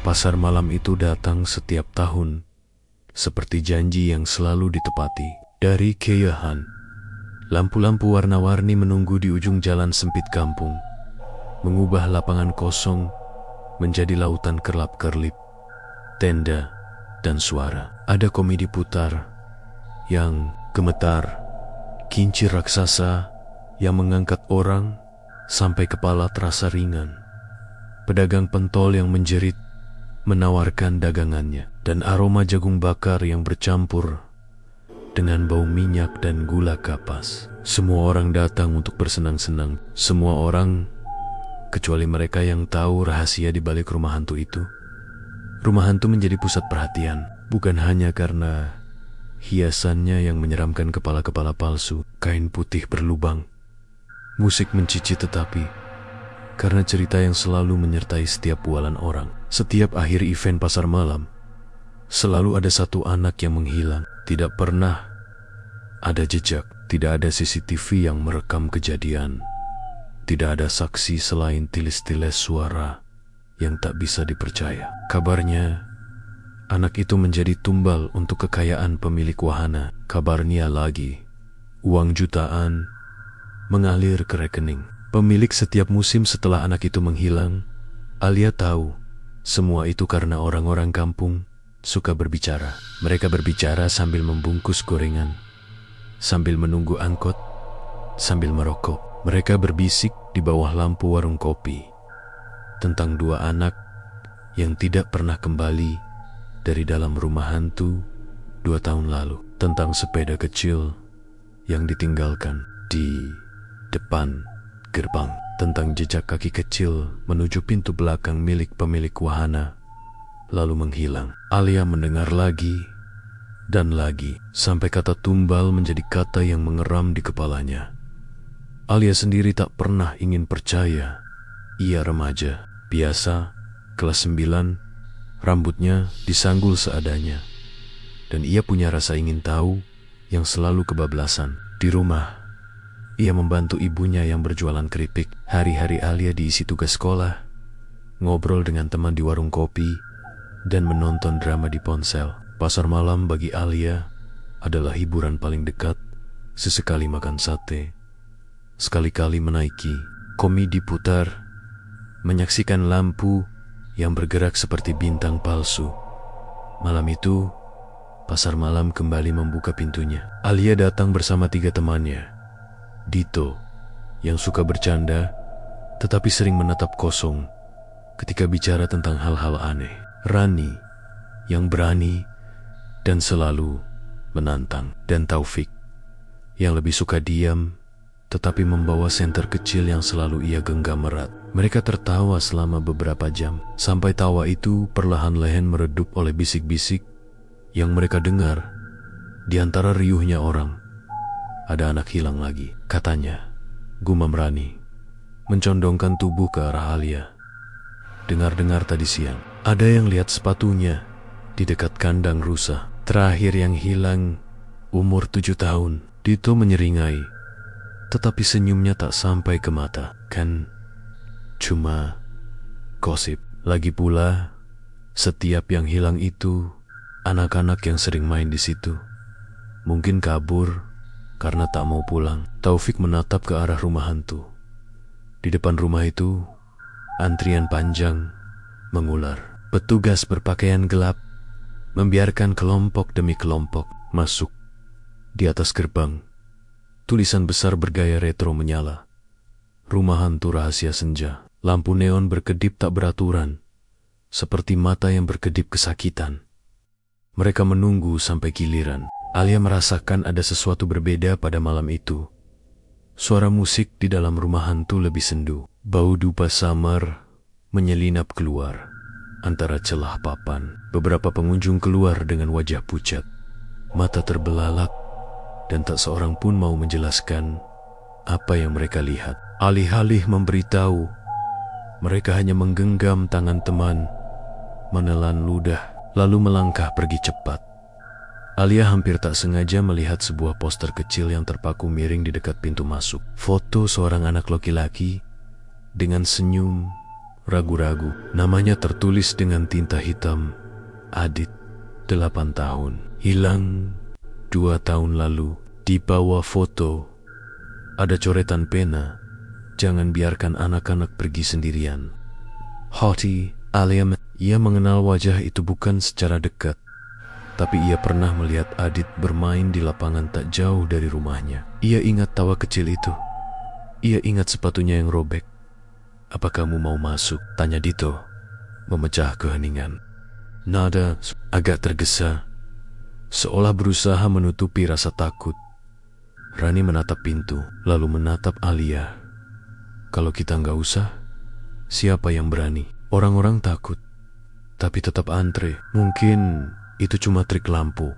Pasar malam itu datang setiap tahun, seperti janji yang selalu ditepati. Dari keyahan, lampu-lampu warna-warni menunggu di ujung jalan sempit kampung, mengubah lapangan kosong menjadi lautan kerlap-kerlip, tenda, dan suara. Ada komedi putar yang gemetar, kincir raksasa yang mengangkat orang sampai kepala terasa ringan, pedagang pentol yang menjerit menawarkan dagangannya, dan aroma jagung bakar yang bercampur dengan bau minyak dan gula kapas. Semua orang datang untuk bersenang-senang. Semua orang kecuali mereka yang tahu rahasia di balik rumah hantu itu. Rumah hantu menjadi pusat perhatian, bukan hanya karena hiasannya yang menyeramkan kepala-kepala palsu, kain putih berlubang, musik mencicit, tetapi karena cerita yang selalu menyertai setiap bualan orang. Setiap akhir event pasar malam, selalu ada satu anak yang menghilang. Tidak pernah ada jejak, tidak ada CCTV yang merekam kejadian. Tidak ada saksi selain tilis-tilis suara yang tak bisa dipercaya. Kabarnya, anak itu menjadi tumbal untuk kekayaan pemilik wahana. Kabarnya lagi, uang jutaan mengalir ke rekening pemilik setiap musim. Setelah anak itu menghilang, Alia tahu semua itu karena orang-orang kampung suka berbicara. Mereka berbicara sambil membungkus gorengan, sambil menunggu angkot, sambil merokok. Mereka berbisik di bawah lampu warung kopi tentang dua anak yang tidak pernah kembali dari dalam rumah hantu 2 tahun lalu, tentang sepeda kecil yang ditinggalkan di depan gerbang, tentang jejak kaki kecil menuju pintu belakang milik pemilik wahana, lalu menghilang. Alia mendengar lagi dan lagi, sampai kata tumbal menjadi kata yang mengeram di kepalanya. Alia sendiri tak pernah ingin percaya. Ia remaja, biasa, kelas 9, rambutnya disanggul seadanya, dan ia punya rasa ingin tahu yang selalu kebablasan. Di rumah, ia membantu ibunya yang berjualan keripik. Hari-hari Alia diisi tugas sekolah, ngobrol dengan teman di warung kopi, dan menonton drama di ponsel. Pasar malam bagi Alia adalah hiburan paling dekat. Sesekali makan sate, sekali-kali menaiki komedi putar, menyaksikan lampu yang bergerak seperti bintang palsu. Malam itu, pasar malam kembali membuka pintunya. Alia datang bersama 3 temannya. Dito, yang suka bercanda, tetapi sering menatap kosong ketika bicara tentang hal-hal aneh. Rani, yang berani dan selalu menantang. Dan Taufik, yang lebih suka diam, tetapi membawa senter kecil yang selalu ia genggam erat. Mereka tertawa selama beberapa jam, sampai tawa itu perlahan-lahan meredup oleh bisik-bisik yang mereka dengar. Di antara riuhnya orang, ada anak hilang lagi, katanya, gumam Rani, mencondongkan tubuh ke arah Alia. Dengar-dengar tadi siang, ada yang lihat sepatunya di dekat kandang rusa. Terakhir yang hilang umur 7 tahun. Dito menyeringai, tetapi senyumnya tak sampai ke mata. Kan cuma gosip. Lagi pula, setiap yang hilang itu anak-anak yang sering main di situ. Mungkin kabur karena tak mau pulang. Taufik menatap ke arah rumah hantu. Di depan rumah itu, antrian panjang mengular. Petugas berpakaian gelap membiarkan kelompok demi kelompok masuk. Di atas gerbang, tulisan besar bergaya retro menyala. Rumah hantu rahasia senja. Lampu neon berkedip tak beraturan, seperti mata yang berkedip kesakitan. Mereka menunggu sampai giliran. Alia merasakan ada sesuatu berbeda pada malam itu. Suara musik di dalam rumah hantu lebih sendu. Bau dupa samar menyelinap keluar antara celah papan. Beberapa pengunjung keluar dengan wajah pucat, mata terbelalak, dan tak seorang pun mau menjelaskan apa yang mereka lihat. Alih-alih memberitahu, mereka hanya menggenggam tangan teman, menelan ludah, lalu melangkah pergi cepat. Alia hampir tak sengaja melihat sebuah poster kecil yang terpaku miring di dekat pintu masuk. Foto seorang anak laki-laki dengan senyum ragu-ragu. Namanya tertulis dengan tinta hitam. Adit, 8 tahun. Hilang 2 tahun lalu. Di bawah foto ada coretan pena. Jangan biarkan anak-anak pergi sendirian. Hoti, Alia, ia mengenal wajah itu bukan secara dekat. Tapi ia pernah melihat Adit bermain di lapangan tak jauh dari rumahnya. Ia ingat tawa kecil itu. Ia ingat sepatunya yang robek. "Apa kamu mau masuk?" tanya Dito, memecah keheningan. Nada agak tergesa, seolah berusaha menutupi rasa takut. Rani menatap pintu, lalu menatap Alia. "Kalau kita nggak usah, siapa yang berani?" Orang-orang takut, tapi tetap antre. Mungkin itu cuma trik lampu.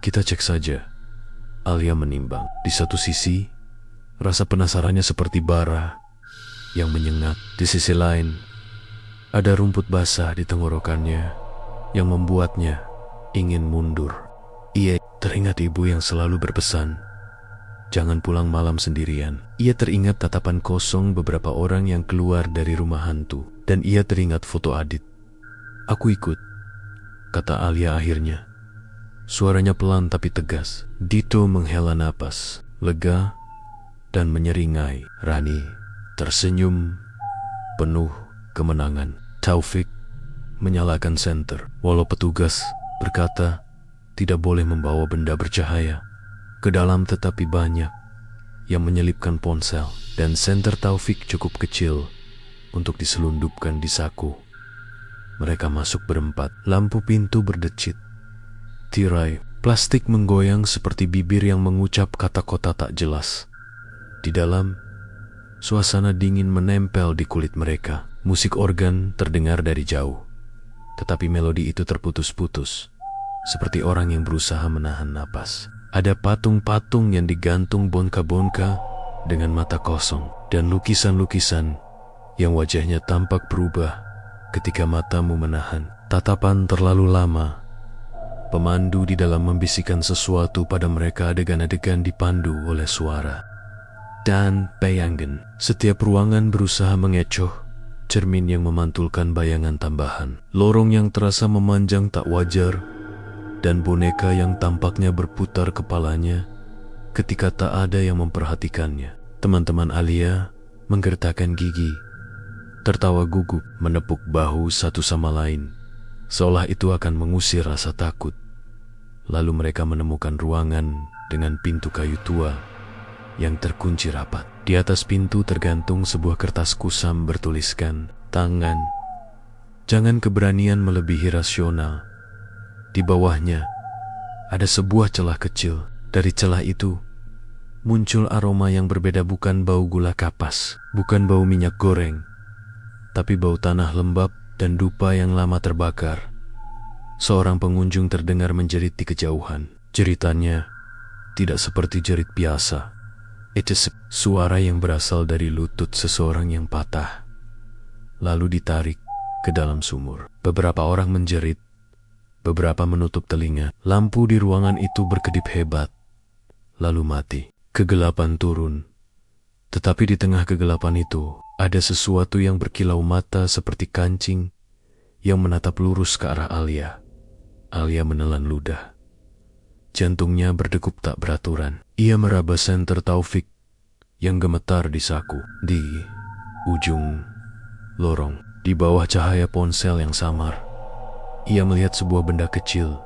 Kita cek saja. Alia menimbang. Di satu sisi, rasa penasarannya seperti bara yang menyengat. Di sisi lain, ada rumput basah di tenggorokannya yang membuatnya ingin mundur. Ia teringat ibu yang selalu berpesan, "Jangan pulang malam sendirian." Ia teringat tatapan kosong beberapa orang yang keluar dari rumah hantu. Dan ia teringat foto Adit. "Aku ikut," kata Alia akhirnya. Suaranya pelan tapi tegas. Dito menghela napas, lega dan menyeringai. Rani tersenyum penuh kemenangan. Taufik menyalakan senter. Walau petugas berkata tidak boleh membawa benda bercahaya ke dalam, tetapi banyak yang menyelipkan ponsel. Dan senter Taufik cukup kecil untuk diselundupkan di saku. Mereka masuk berempat. Lampu pintu berdecit. Tirai plastik menggoyang seperti bibir yang mengucap kata-kata tak jelas. Di dalam, suasana dingin menempel di kulit mereka. Musik organ terdengar dari jauh, tetapi melodi itu terputus-putus, seperti orang yang berusaha menahan napas. Ada patung-patung yang digantung bonka-bonka dengan mata kosong, dan lukisan-lukisan yang wajahnya tampak berubah ketika matamu menahan tatapan terlalu lama. Pemandu di dalam membisikkan sesuatu pada mereka. Adegan-adegan dipandu oleh suara dan bayangan. Setiap ruangan berusaha mengecoh cermin yang memantulkan bayangan tambahan. Lorong yang terasa memanjang tak wajar, dan boneka yang tampaknya berputar kepalanya ketika tak ada yang memperhatikannya. Teman-teman Alia menggertakkan gigi, tertawa gugup, menepuk bahu satu sama lain, seolah itu akan mengusir rasa takut. Lalu mereka menemukan ruangan dengan pintu kayu tua yang terkunci rapat. Di atas pintu tergantung sebuah kertas kusam bertuliskan, "Tangan, jangan keberanian melebihi rasional." Di bawahnya ada sebuah celah kecil. Dari celah itu muncul aroma yang berbeda, bukan bau gula kapas, bukan bau minyak goreng, tapi bau tanah lembab dan dupa yang lama terbakar. Seorang pengunjung terdengar menjerit di kejauhan. Jeritannya tidak seperti jerit biasa. Itu suara yang berasal dari lutut seseorang yang patah, lalu ditarik ke dalam sumur. Beberapa orang menjerit, beberapa menutup telinga. Lampu di ruangan itu berkedip hebat, lalu mati. Kegelapan turun, tetapi di tengah kegelapan itu ada sesuatu yang berkilau mata seperti kancing yang menatap lurus ke arah Alia. Alia menelan ludah. Jantungnya berdegup tak beraturan. Ia meraba senter Taufik yang gemetar di saku. Di ujung lorong, di bawah cahaya ponsel yang samar, ia melihat sebuah benda kecil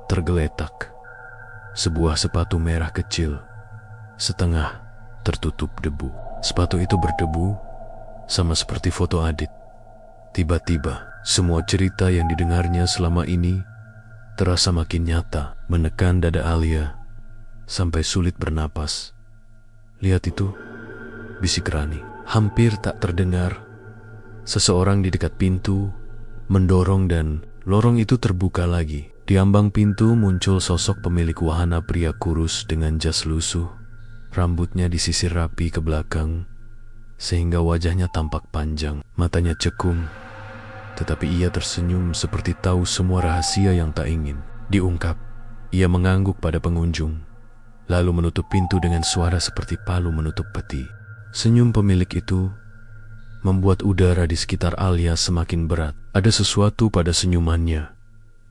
tergeletak. Sebuah sepatu merah kecil, setengah tertutup debu. Sepatu itu berdebu, sama seperti foto Adit. Tiba-tiba, semua cerita yang didengarnya selama ini terasa makin nyata, menekan dada Alia sampai sulit bernapas. "Lihat itu," bisik Rani. Hampir tak terdengar, seseorang di dekat pintu mendorong dan lorong itu terbuka lagi. Di ambang pintu muncul sosok pemilik wahana, pria kurus dengan jas lusuh. Rambutnya disisir rapi ke belakang sehingga wajahnya tampak panjang. Matanya cekung, tetapi ia tersenyum seperti tahu semua rahasia yang tak ingin diungkap. Ia mengangguk pada pengunjung, lalu menutup pintu dengan suara seperti palu menutup peti. Senyum pemilik itu membuat udara di sekitar Alia semakin berat. Ada sesuatu pada senyumannya,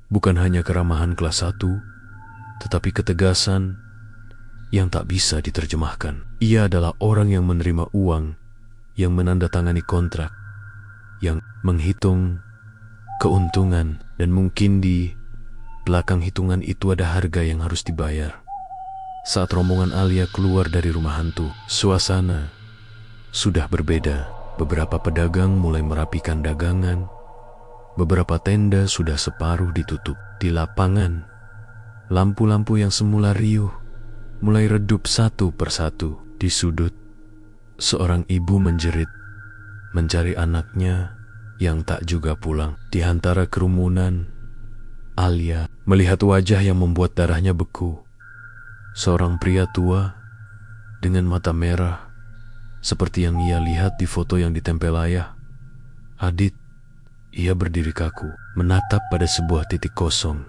bukan hanya keramahan kelas 1, tetapi ketegasan yang tak bisa diterjemahkan. Ia adalah orang yang menerima uang, yang menandatangani kontrak, yang menghitung keuntungan, dan mungkin di belakang hitungan itu ada harga yang harus dibayar. Saat rombongan Alia keluar dari rumah hantu, suasana sudah berbeda. Beberapa pedagang mulai merapikan dagangan, beberapa tenda sudah separuh ditutup. Di lapangan, lampu-lampu yang semula riuh mulai redup satu persatu. Di sudut, seorang ibu menjerit, mencari anaknya yang tak juga pulang. Di antara kerumunan, Alia melihat wajah yang membuat darahnya beku. Seorang pria tua dengan mata merah, seperti yang ia lihat di foto yang ditempel ayah. Adit, ia berdiri kaku, menatap pada sebuah titik kosong.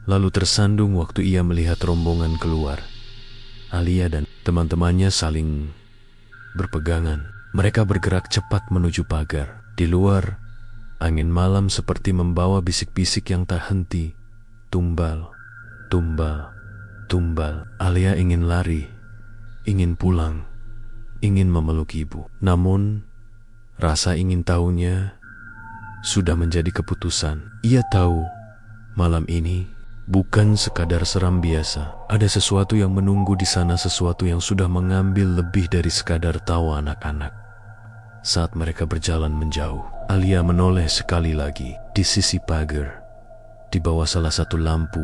Lalu tersandung waktu ia melihat rombongan keluar. Alia dan teman-temannya saling berpegangan. Mereka bergerak cepat menuju pagar. Di luar, angin malam seperti membawa bisik-bisik yang tak henti. Tumbal, tumbal, tumbal. Alia ingin lari, ingin pulang, ingin memeluk ibu. Namun, rasa ingin tahunya sudah menjadi keputusan. Ia tahu malam ini bukan sekadar seram biasa. Ada sesuatu yang menunggu di sana, sesuatu yang sudah mengambil lebih dari sekadar tawa anak-anak. Saat mereka berjalan menjauh, Alia menoleh sekali lagi di sisi pagar. Di bawah salah satu lampu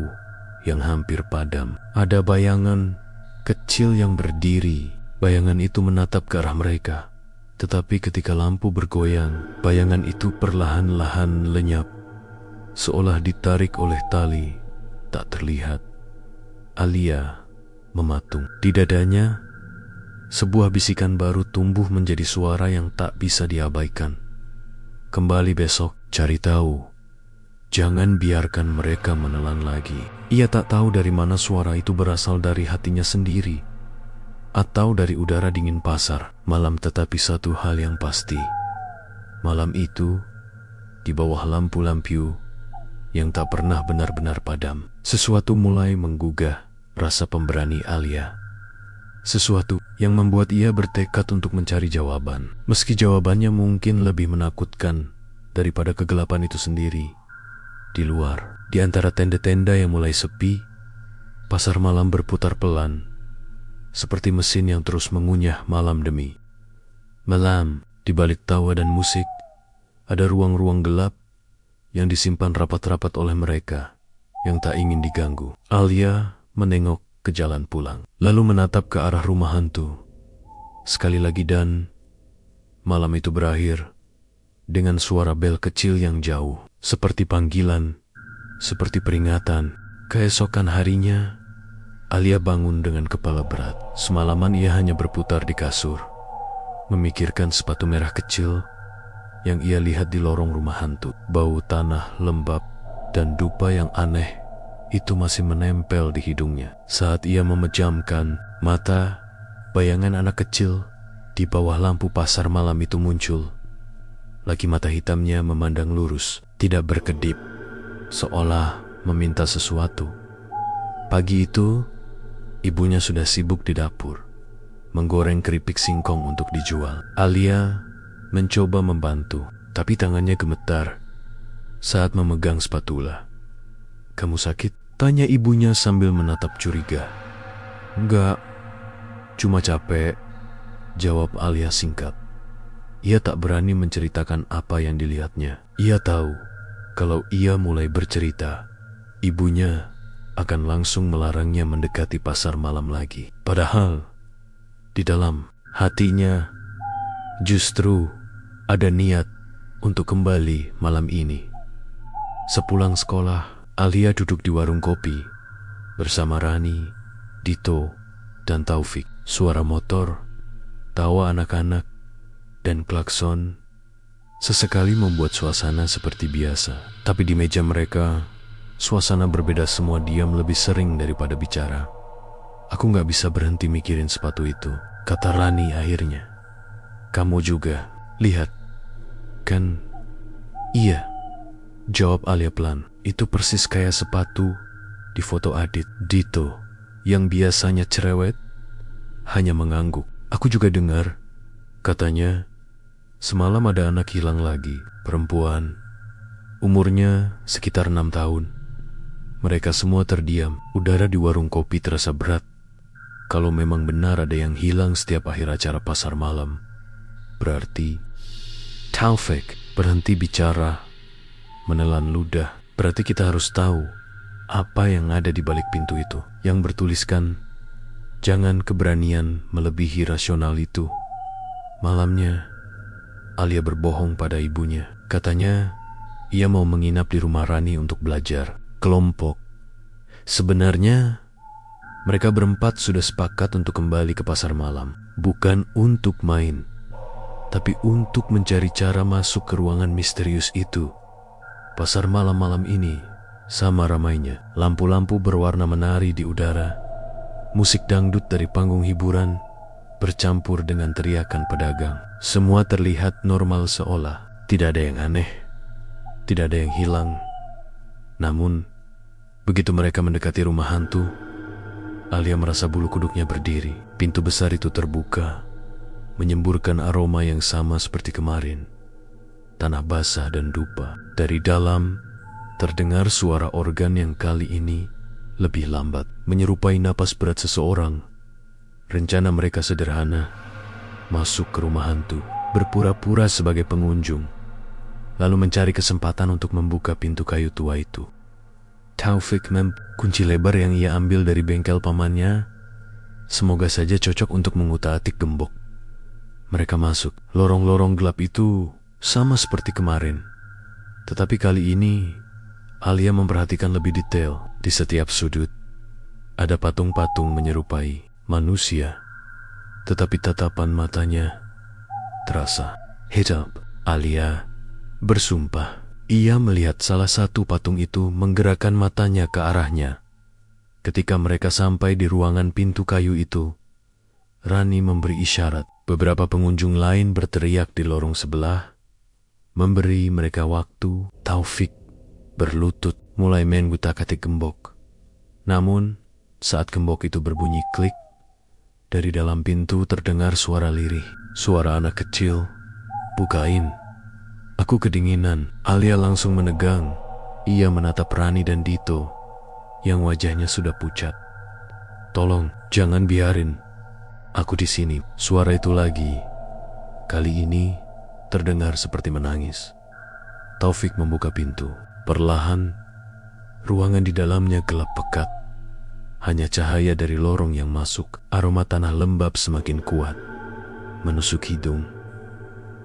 yang hampir padam, ada bayangan kecil yang berdiri. Bayangan itu menatap ke arah mereka. Tetapi ketika lampu bergoyang, bayangan itu perlahan-lahan lenyap, seolah ditarik oleh tali tak terlihat. Alia mematung. Di dadanya, sebuah bisikan baru tumbuh menjadi suara yang tak bisa diabaikan. Kembali besok, cari tahu. Jangan biarkan mereka menelan lagi. Ia tak tahu dari mana suara itu berasal, dari hatinya sendiri atau dari udara dingin pasar malam. Tetapi satu hal yang pasti, malam itu, di bawah lampu-lampu yang tak pernah benar-benar padam, sesuatu mulai menggugah rasa pemberani Alia. Sesuatu yang membuat ia bertekad untuk mencari jawaban, meski jawabannya mungkin lebih menakutkan daripada kegelapan itu sendiri. Di luar, di antara tenda-tenda yang mulai sepi, pasar malam berputar pelan, seperti mesin yang terus mengunyah malam demi malam. Di balik tawa dan musik, ada ruang-ruang gelap yang disimpan rapat-rapat oleh mereka yang tak ingin diganggu. Alia menengok ke jalan pulang, lalu menatap ke arah rumah hantu sekali lagi, dan malam itu berakhir dengan suara bel kecil yang jauh, seperti panggilan, seperti peringatan. Keesokan harinya, Alia bangun dengan kepala berat. Semalaman ia hanya berputar di kasur, memikirkan sepatu merah kecil yang ia lihat di lorong rumah hantu. Bau tanah lembab dan dupa yang aneh itu masih menempel di hidungnya. Saat ia memejamkan mata, bayangan anak kecil di bawah lampu pasar malam itu muncul. Lagi mata hitamnya memandang lurus, tidak berkedip, seolah meminta sesuatu. Pagi itu, ibunya sudah sibuk di dapur, menggoreng keripik singkong untuk dijual. Alia mencoba membantu, tapi tangannya gemetar saat memegang spatula. "Kamu sakit?" tanya ibunya sambil menatap curiga. "Enggak, cuma capek," jawab Alia singkat. Ia tak berani menceritakan apa yang dilihatnya. Ia tahu kalau ia mulai bercerita, ibunya akan langsung melarangnya mendekati pasar malam lagi. Padahal di dalam hatinya justru ada niat untuk kembali malam ini. Sepulang sekolah, Alia duduk di warung kopi bersama Rani, Dito, dan Taufik. Suara motor, tawa anak-anak, dan klakson sesekali membuat suasana seperti biasa. Tapi di meja mereka, suasana berbeda. Semua diam lebih sering daripada bicara. "Aku gak bisa berhenti mikirin sepatu itu," kata Rani akhirnya. "Kamu juga," Lihat, kan? Iya, jawab Alia pelan. Itu persis kayak sepatu di foto Adit. Dito, yang biasanya cerewet, hanya mengangguk. Aku juga dengar, katanya, semalam ada anak hilang lagi, perempuan. Umurnya sekitar 6 tahun. Mereka semua terdiam. Udara di warung kopi terasa berat. Kalau memang benar ada yang hilang setiap akhir acara pasar malam, berarti Taufik berhenti bicara, menelan ludah. Berarti kita harus tahu apa yang ada di balik pintu itu, yang bertuliskan, jangan keberanian melebihi rasional itu. Malamnya, Alia berbohong pada ibunya. Katanya, ia mau menginap di rumah Rani untuk belajar. Kelompok. Sebenarnya, mereka berempat sudah sepakat untuk kembali ke pasar malam. Bukan untuk main, tapi untuk mencari cara masuk ke ruangan misterius itu. Pasar malam-malam ini sama ramainya. Lampu-lampu berwarna menari di udara. Musik dangdut dari panggung hiburan bercampur dengan teriakan pedagang. Semua terlihat normal seolah tidak ada yang aneh, tidak ada yang hilang. Namun, begitu mereka mendekati rumah hantu, Alia merasa bulu kuduknya berdiri. Pintu besar itu terbuka, menyemburkan aroma yang sama seperti kemarin. Tanah basah dan dupa. Dari dalam, terdengar suara organ yang kali ini lebih lambat, menyerupai napas berat seseorang. Rencana mereka sederhana, masuk ke rumah hantu, berpura-pura sebagai pengunjung, lalu mencari kesempatan untuk membuka pintu kayu tua itu. Taufik kunci lebar yang ia ambil dari bengkel pamannya, semoga saja cocok untuk mengutak-atik gembok. Mereka masuk. Lorong-lorong gelap itu sama seperti kemarin. Tetapi kali ini, Alia memperhatikan lebih detail. Di setiap sudut, ada patung-patung menyerupai manusia. Tetapi tatapan matanya terasa hitam. Alia bersumpah, ia melihat salah satu patung itu menggerakkan matanya ke arahnya. Ketika mereka sampai di ruangan pintu kayu itu, Rani memberi isyarat. Beberapa pengunjung lain berteriak di lorong sebelah, memberi mereka waktu. Taufik berlutut mulai main gutak-atik gembok. Namun, saat gembok itu berbunyi klik, dari dalam pintu terdengar suara lirih. Suara anak kecil, "Bukain." Aku kedinginan. Alia langsung menegang. Ia menatap Rani dan Dito, yang wajahnya sudah pucat. "Tolong, jangan biarin. Aku di sini." Suara itu lagi. Kali ini terdengar seperti menangis. Taufik membuka pintu. Perlahan, ruangan di dalamnya gelap pekat. Hanya cahaya dari lorong yang masuk. Aroma tanah lembab semakin kuat, menusuk hidung.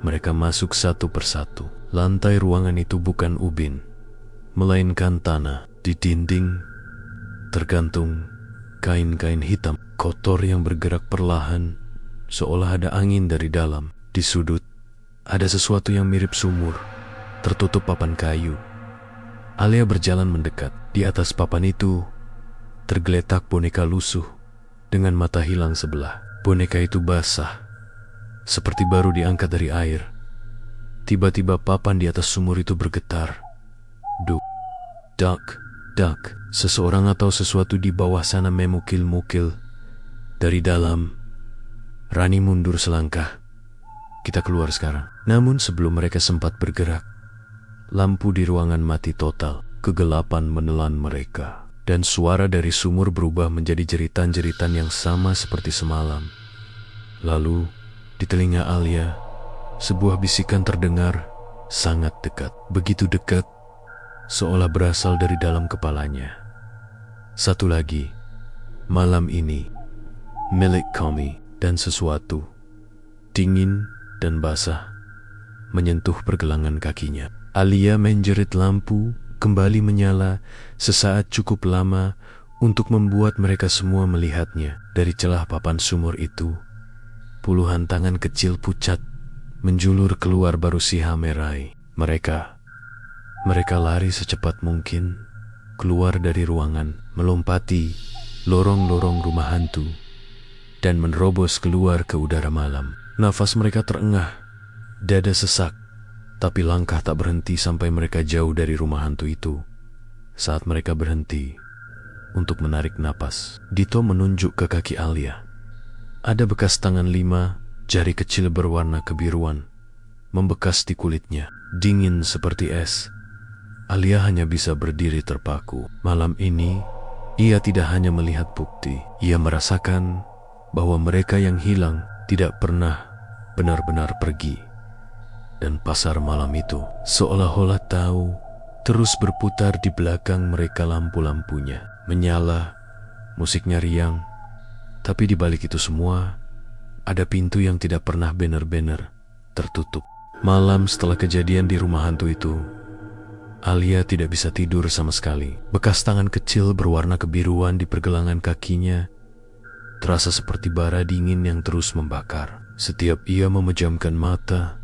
Mereka masuk satu persatu. Lantai ruangan itu bukan ubin, melainkan tanah. Di dinding tergantung kain-kain hitam kotor yang bergerak perlahan, seolah ada angin dari dalam. Di sudut, ada sesuatu yang mirip sumur, tertutup papan kayu. Alia berjalan mendekat. Di atas papan itu, tergeletak boneka lusuh dengan mata hilang sebelah. Boneka itu basah, seperti baru diangkat dari air. Tiba-tiba papan di atas sumur itu bergetar. Duk, dak, dak. Seseorang atau sesuatu di bawah sana memukil-mukil. Dari dalam, Rani mundur selangkah. "Kita keluar sekarang." Namun sebelum mereka sempat bergerak, lampu di ruangan mati total. Kegelapan menelan mereka, dan suara dari sumur berubah menjadi jeritan-jeritan yang sama seperti semalam. Lalu, di telinga Alia, sebuah bisikan terdengar sangat dekat. Begitu dekat, seolah berasal dari dalam kepalanya. "Satu lagi, malam ini milik kami." Dan sesuatu dingin dan basah menyentuh pergelangan kakinya. Alia menjerit lampu kembali menyala sesaat cukup lama untuk membuat mereka semua melihatnya. Dari celah papan sumur itu, puluhan tangan kecil pucat menjulur keluar baru Sihamerai. Mereka lari secepat mungkin keluar dari ruangan, melompati lorong-lorong rumah hantu, dan menerobos keluar ke udara malam. Nafas mereka terengah, Dada sesak, tapi langkah tak berhenti sampai mereka jauh dari rumah hantu itu. Saat mereka berhenti untuk menarik napas, Dito menunjuk ke kaki Alia. Ada bekas tangan 5 jari kecil berwarna kebiruan membekas di kulitnya, dingin seperti es. Alia hanya bisa berdiri terpaku. Malam ini, ia tidak hanya melihat bukti, ia merasakan bahwa mereka yang hilang tidak pernah benar-benar pergi. Dan pasar malam itu seolah-olah tahu, terus berputar di belakang mereka. Lampu-lampunya menyala, musiknya riang, tapi di balik itu semua, ada pintu yang tidak pernah benar-benar tertutup. Malam setelah kejadian di rumah hantu itu, Alia tidak bisa tidur sama sekali. Bekas tangan kecil berwarna kebiruan di pergelangan kakinya terasa seperti bara dingin yang terus membakar. Setiap ia memejamkan mata,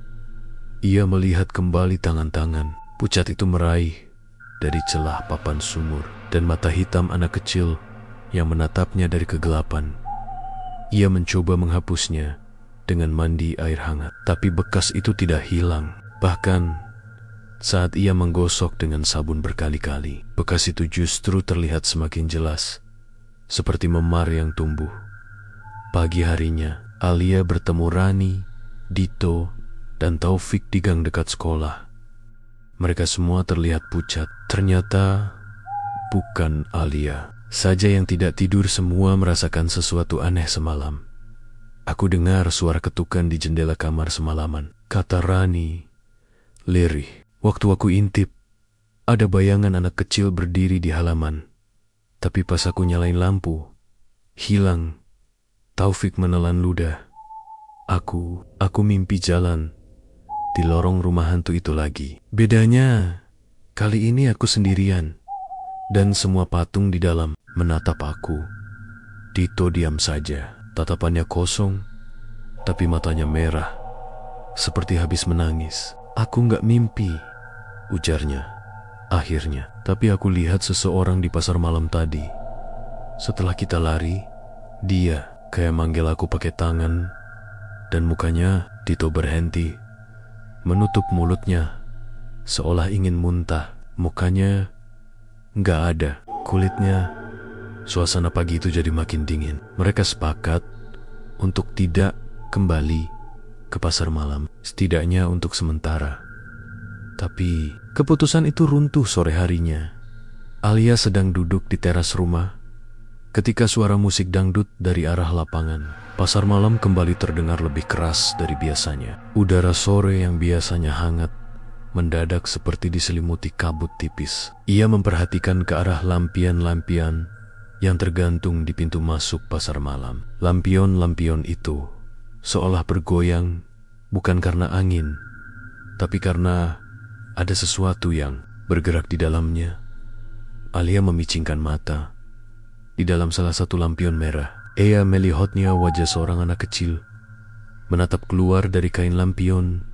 ia melihat kembali tangan-tangan pucat itu meraih dari celah papan sumur dan mata hitam anak kecil yang menatapnya dari kegelapan. Ia mencoba menghapusnya dengan mandi air hangat, tapi bekas itu tidak hilang. Bahkan saat ia menggosok dengan sabun berkali-kali, bekas itu justru terlihat semakin jelas, seperti memar yang tumbuh. Pagi harinya, Alia bertemu Rani, Dito, dan Taufik di gang dekat sekolah. Mereka semua terlihat pucat. Ternyata bukan Alia saja yang tidak tidur, semua merasakan sesuatu aneh semalam. Aku dengar suara ketukan di jendela kamar semalaman, kata Rani lirih. Waktu aku intip, ada bayangan anak kecil berdiri di halaman. Tapi pas aku nyalain lampu, hilang. Taufik menelan ludah. Aku mimpi jalan di lorong rumah hantu itu lagi. Bedanya, kali ini aku sendirian, dan semua patung di dalam menatap aku. Dito diam saja. Tatapannya kosong, tapi matanya merah, seperti habis menangis. Aku nggak mimpi, ujarnya. Akhirnya, tapi aku lihat seseorang di pasar malam tadi. Setelah kita lari, dia kayak manggil aku pakai tangan, dan mukanya. Dito berhenti, menutup mulutnya, seolah ingin muntah. Mukanya nggak ada, kulitnya. Suasana pagi itu jadi makin dingin. Mereka sepakat untuk tidak kembali ke pasar malam, setidaknya untuk sementara. Tapi keputusan itu runtuh sore harinya. Alia sedang duduk di teras rumah ketika suara musik dangdut dari arah lapangan. Pasar malam kembali terdengar lebih keras dari biasanya. Udara sore yang biasanya hangat mendadak seperti diselimuti kabut tipis. Ia memperhatikan ke arah lampion-lampion yang tergantung di pintu masuk pasar malam. Lampion-lampion itu seolah bergoyang, bukan karena angin, tapi karena ada sesuatu yang bergerak di dalamnya. Alia memicingkan mata. Di dalam salah satu lampion merah, ia melihatnya wajah seorang anak kecil menatap keluar dari kain lampion.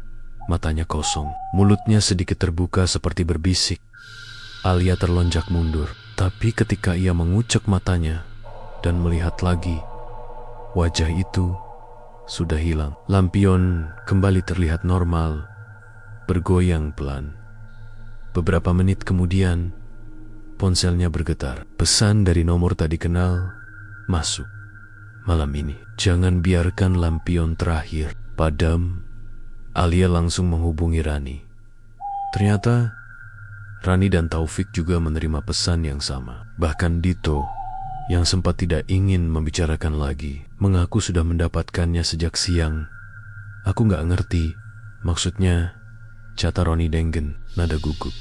Matanya kosong, mulutnya sedikit terbuka seperti berbisik. Alia terlonjak mundur. Tapi ketika ia mengucek matanya dan melihat lagi, wajah itu sudah hilang. Lampion kembali terlihat normal, bergoyang pelan. Beberapa menit kemudian, ponselnya bergetar. Pesan dari nomor tak dikenal masuk. Malam ini, jangan biarkan lampion terakhir padam. Alia langsung menghubungi Rani. Ternyata Rani dan Taufik juga menerima pesan yang sama. Bahkan Dito, yang sempat tidak ingin membicarakan lagi, mengaku sudah mendapatkannya sejak siang. Aku nggak ngerti, maksudnya, kata Roni Dengen, nada gugup.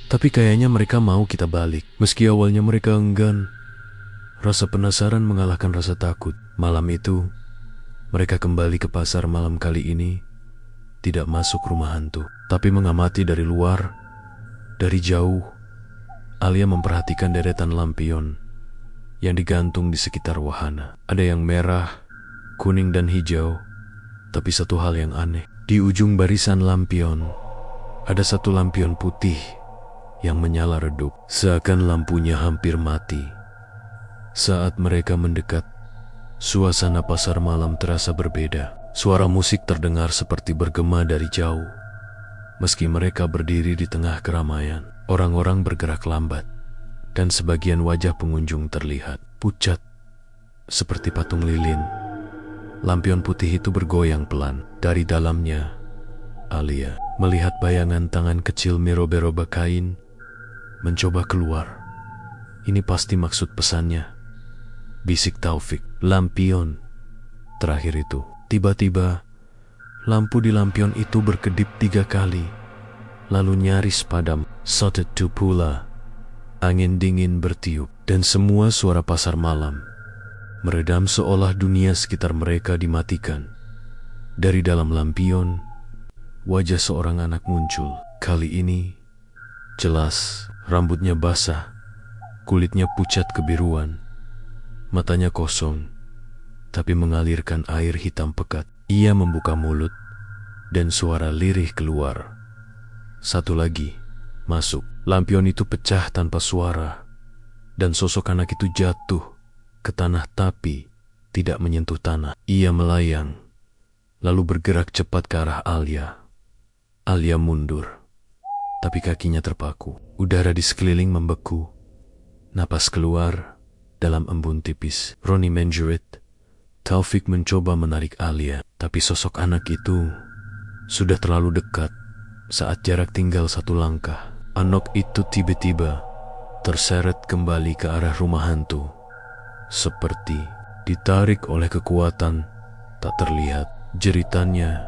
Tapi kayaknya mereka mau kita balik. Meski awalnya mereka enggan, rasa penasaran mengalahkan rasa takut. Malam itu, mereka kembali ke pasar malam. Kali ini, tidak masuk rumah hantu, tapi mengamati dari luar. Dari jauh, Alia memperhatikan deretan lampion yang digantung di sekitar wahana. Ada yang merah, kuning, dan hijau. Tapi satu hal yang aneh, di ujung barisan lampion, ada satu lampion putih yang menyala redup, seakan lampunya hampir mati. Saat mereka mendekat, suasana pasar malam terasa berbeda. Suara musik terdengar seperti bergema dari jauh. Meski mereka berdiri di tengah keramaian, orang-orang bergerak lambat, dan sebagian wajah pengunjung terlihat pucat seperti patung lilin. Lampion putih itu bergoyang pelan. Dari dalamnya, Alia melihat bayangan tangan kecil merobe-robe kain mencoba keluar. Ini pasti maksud pesannya, bisik Taufik. Lampion terakhir itu. Tiba-tiba, lampu di lampion itu berkedip 3 kali, lalu nyaris padam. Sotetu pula, angin dingin bertiup, dan semua suara pasar malam meredam seolah dunia sekitar mereka dimatikan. Dari dalam lampion, wajah seorang anak muncul. Kali ini, jelas, rambutnya basah, kulitnya pucat kebiruan, matanya kosong, tapi mengalirkan air hitam pekat. Ia membuka mulut, dan suara lirih keluar. Satu lagi, masuk. Lampion itu pecah tanpa suara, dan sosok anak itu jatuh ke tanah tapi tidak menyentuh tanah. Ia melayang, lalu bergerak cepat ke arah Alia. Alia mundur, tapi kakinya terpaku. Udara di sekeliling membeku. Napas keluar dalam embun tipis. Ronnie menjerit. Taufik mencoba menarik Alia, tapi sosok anak itu sudah terlalu dekat. Saat jarak tinggal 1 langkah, anak itu tiba-tiba terseret kembali ke arah rumah hantu, seperti ditarik oleh kekuatan tak terlihat. Jeritannya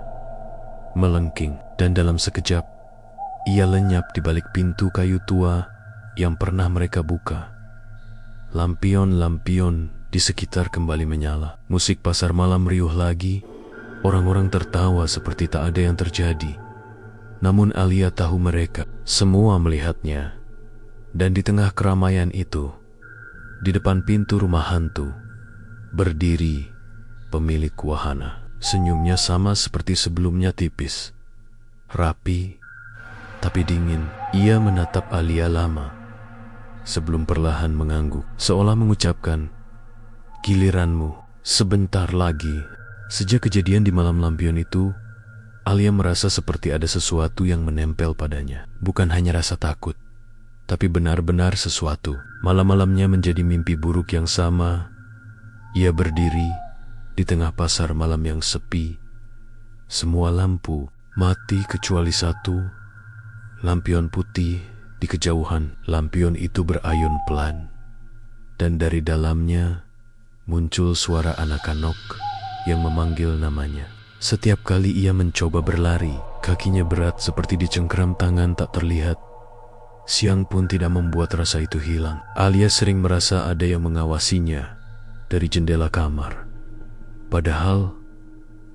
melengking, dan dalam sekejap ia lenyap di balik pintu kayu tua yang pernah mereka buka. Lampion-lampion di sekitar kembali menyala. Musik pasar malam riuh lagi. Orang-orang tertawa seperti tak ada yang terjadi. Namun Alia tahu mereka semua melihatnya. Dan di tengah keramaian itu, di depan pintu rumah hantu, berdiri pemilik wahana. Senyumnya sama seperti sebelumnya, tipis, rapi, tapi dingin. Ia menatap Alia lama, sebelum perlahan mengangguk, seolah mengucapkan, "Giliranmu sebentar lagi." Sejak kejadian di malam lampion itu, Alia merasa seperti ada sesuatu yang menempel padanya. Bukan hanya rasa takut, tapi benar-benar sesuatu. Malam-malamnya menjadi mimpi buruk yang sama. Ia berdiri di tengah pasar malam yang sepi. Semua lampu mati kecuali satu, lampion putih di kejauhan. Lampion itu berayun pelan, dan dari dalamnya muncul suara anak-anak yang memanggil namanya. Setiap kali ia mencoba berlari, kakinya berat seperti dicengkeram tangan tak terlihat. Siang pun tidak membuat rasa itu hilang. Alia sering merasa ada yang mengawasinya dari jendela kamar. Padahal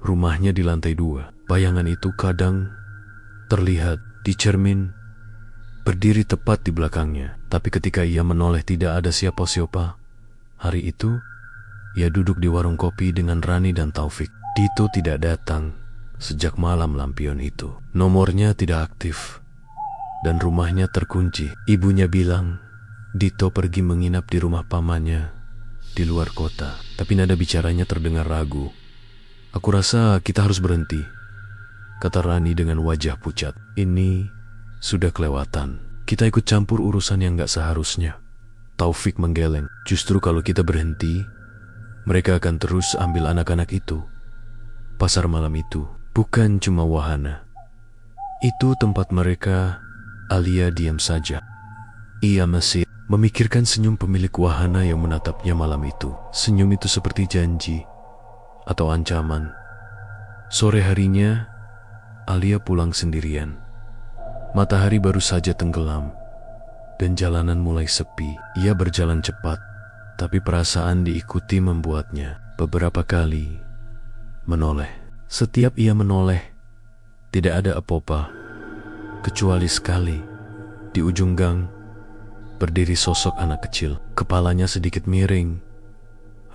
rumahnya di lantai 2. Bayangan itu kadang terlihat di cermin, berdiri tepat di belakangnya. Tapi ketika ia menoleh tidak ada siapa-siapa. Hari itu, ia duduk di warung kopi dengan Rani dan Taufik. Dito tidak datang sejak malam lampion itu. Nomornya tidak aktif, dan rumahnya terkunci. Ibunya bilang, Dito pergi menginap di rumah pamannya di luar kota. Tapi nada bicaranya terdengar ragu. "Aku rasa kita harus berhenti," kata Rani dengan wajah pucat. "Ini sudah kelewatan. Kita ikut campur urusan yang gak seharusnya." Taufik menggeleng. "Justru kalau kita berhenti, mereka akan terus ambil anak-anak itu. Pasar malam itu bukan cuma wahana. Itu tempat mereka." Alia diam saja. Ia masih memikirkan senyum pemilik wahana yang menatapnya malam itu. Senyum itu seperti janji atau ancaman. Sore harinya, Alia pulang sendirian. Matahari baru saja tenggelam, dan jalanan mulai sepi. Ia berjalan cepat, tapi perasaan diikuti membuatnya beberapa kali menoleh. Setiap ia menoleh, tidak ada apa-apa, kecuali sekali. Di ujung gang, berdiri sosok anak kecil. Kepalanya sedikit miring,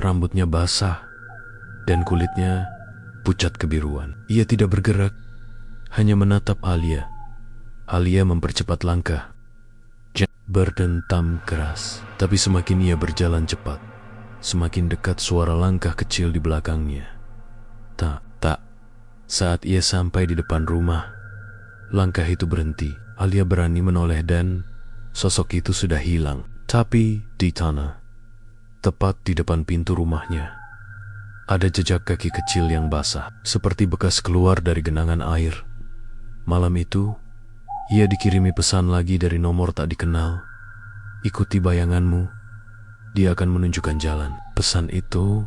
rambutnya basah, dan kulitnya pucat kebiruan. Ia tidak bergerak, hanya menatap Alia. Alia mempercepat langkah, berdentam keras. Tapi semakin ia berjalan cepat, semakin dekat suara langkah kecil di belakangnya. Tak Saat ia sampai di depan rumah, langkah itu berhenti. Alia berani menoleh dan sosok itu sudah hilang. Tapi di tanah, tepat di depan pintu rumahnya, ada jejak kaki kecil yang basah, seperti bekas keluar dari genangan air. Malam itu, ia dikirimi pesan lagi dari nomor tak dikenal. Ikuti bayanganmu, dia akan menunjukkan jalan. Pesan itu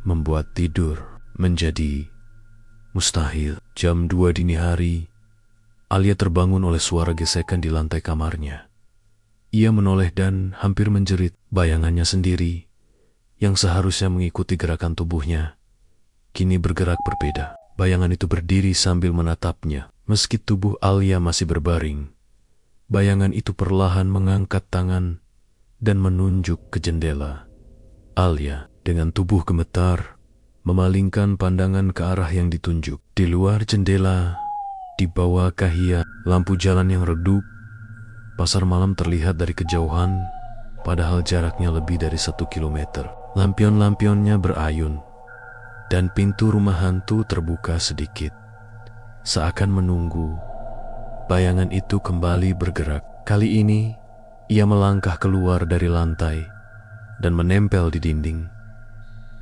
membuat tidur menjadi mustahil. Jam 2 dini hari, Alia terbangun oleh suara gesekan di lantai kamarnya. Ia menoleh dan hampir menjerit. Bayangannya sendiri, yang seharusnya mengikuti gerakan tubuhnya, kini bergerak berbeda. Bayangan itu berdiri sambil menatapnya. Meski tubuh Alia masih berbaring, bayangan itu perlahan mengangkat tangan dan menunjuk ke jendela. Alia dengan tubuh gemetar memalingkan pandangan ke arah yang ditunjuk. Di luar jendela, di bawah kahia lampu jalan yang redup, pasar malam terlihat dari kejauhan, padahal jaraknya lebih dari 1 kilometer. Lampion-lampionnya berayun, dan pintu rumah hantu terbuka sedikit, seakan menunggu bayangan itu kembali bergerak. Kali ini, ia melangkah keluar dari lantai dan menempel di dinding,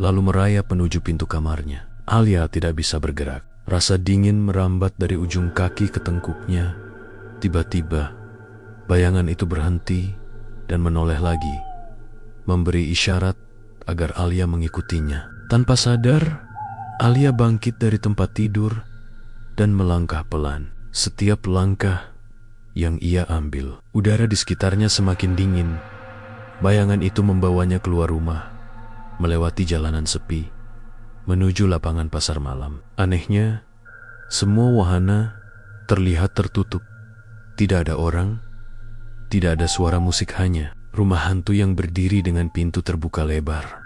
lalu merayap menuju pintu kamarnya. Alia tidak bisa bergerak. Rasa dingin merambat dari ujung kaki ke tengkuknya. Tiba-tiba, bayangan itu berhenti dan menoleh lagi, memberi isyarat agar Alia mengikutinya. Tanpa sadar, Alia bangkit dari tempat tidur dan melangkah pelan. Setiap langkah yang ia ambil, udara di sekitarnya semakin dingin. Bayangan itu membawanya keluar rumah, melewati jalanan sepi, menuju lapangan pasar malam. Anehnya, semua wahana terlihat tertutup. Tidak ada orang, tidak ada suara musik, hanya rumah hantu yang berdiri dengan pintu terbuka lebar.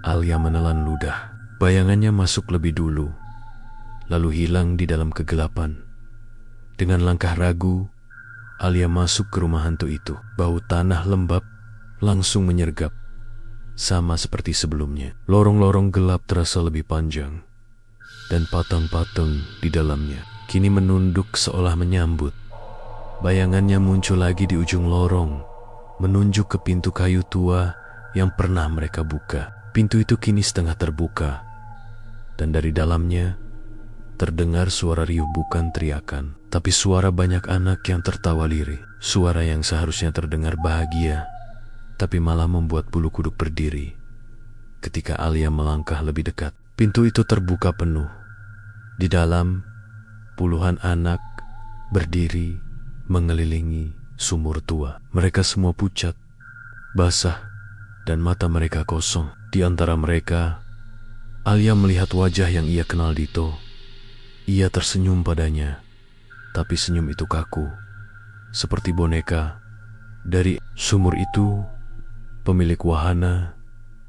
Alia menelan ludah. Bayangannya masuk lebih dulu, lalu hilang di dalam kegelapan. Dengan langkah ragu, Alia masuk ke rumah hantu itu. Bau tanah lembab langsung menyergap, sama seperti sebelumnya. Lorong-lorong gelap terasa lebih panjang, dan patang-patang di dalamnya kini menunduk seolah menyambut. Bayangannya muncul lagi di ujung lorong, menunjuk ke pintu kayu tua yang pernah mereka buka. Pintu itu kini setengah terbuka, dan dari dalamnya terdengar suara riuh, bukan teriakan, tapi suara banyak anak yang tertawa lirih. Suara yang seharusnya terdengar bahagia, tapi malah membuat bulu kuduk berdiri. Ketika Alia melangkah lebih dekat, pintu itu terbuka penuh. Di dalam, puluhan anak berdiri mengelilingi sumur tua. Mereka semua pucat, basah, dan mata mereka kosong. Di antara mereka, Alia melihat wajah yang ia kenal, Dito. Ia tersenyum padanya, tapi senyum itu kaku, seperti boneka. Dari sumur itu, pemilik wahana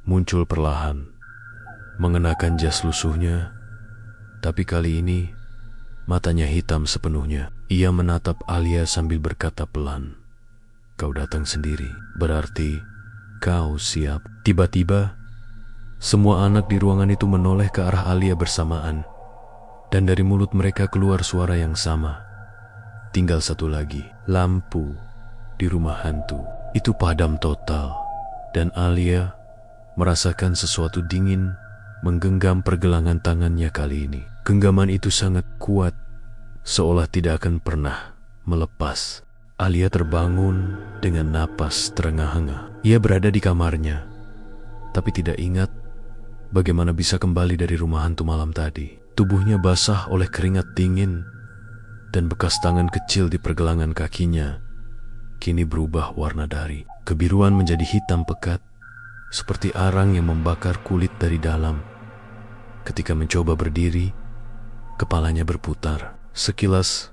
muncul perlahan, mengenakan jas lusuhnya, tapi kali ini matanya hitam sepenuhnya. Ia menatap Alia sambil berkata pelan, "Kau datang sendiri, berarti kau siap." Tiba-tiba, semua anak di ruangan itu menoleh ke arah Alia bersamaan, dan dari mulut mereka keluar suara yang sama. Tinggal satu lagi. Lampu di rumah hantu itu padam total, dan Alia merasakan sesuatu dingin menggenggam pergelangan tangannya kali ini. Genggaman itu sangat kuat, seolah tidak akan pernah melepas. Alia terbangun dengan napas terengah-engah. Ia berada di kamarnya, tapi tidak ingat bagaimana bisa kembali dari rumah hantu malam tadi. Tubuhnya basah oleh keringat dingin, dan bekas tangan kecil di pergelangan kakinya kini berubah warna dari kebiruan menjadi hitam pekat, seperti arang yang membakar kulit dari dalam. Ketika mencoba berdiri, kepalanya berputar. Sekilas,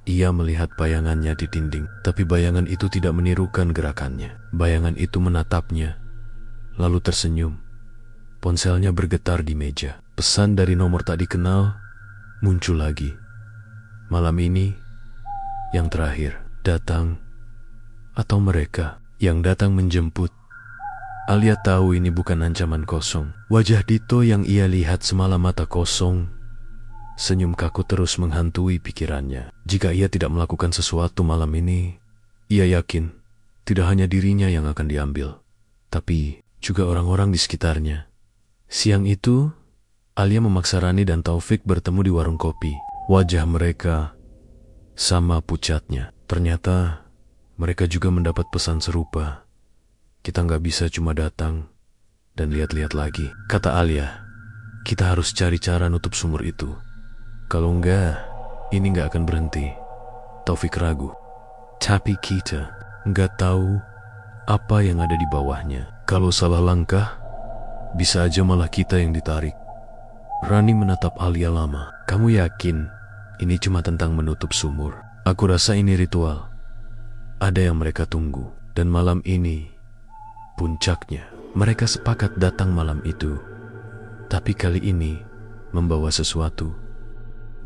ia melihat bayangannya di dinding, tapi bayangan itu tidak menirukan gerakannya. Bayangan itu menatapnya, lalu tersenyum. Ponselnya bergetar di meja. Pesan dari nomor tak dikenal muncul lagi. Malam ini, yang terakhir, datang, atau mereka yang datang menjemput. Alia tahu ini bukan ancaman kosong. Wajah Dito yang ia lihat semalam mata kosong, Senyum kaku terus menghantui pikirannya. Jika ia tidak melakukan sesuatu malam ini, ia yakin tidak hanya dirinya yang akan diambil, tapi juga orang-orang di sekitarnya. Siang itu, Alia memaksa Rani dan Taufik bertemu di warung kopi. Wajah mereka sama pucatnya. Ternyata mereka juga mendapat pesan serupa. Kita nggak bisa cuma datang dan lihat-lihat lagi, kata Alia. Kita harus cari cara nutup sumur itu. Kalau enggak, ini nggak akan berhenti. Taufik ragu. Tapi kita nggak tahu apa yang ada di bawahnya. Kalau salah langkah, bisa aja malah kita yang ditarik. Rani menatap Alia lama. Kamu yakin ini cuma tentang menutup sumur? Aku rasa ini ritual. Ada yang mereka tunggu. Dan malam ini, puncaknya. Mereka sepakat datang malam itu. Tapi kali ini, membawa sesuatu.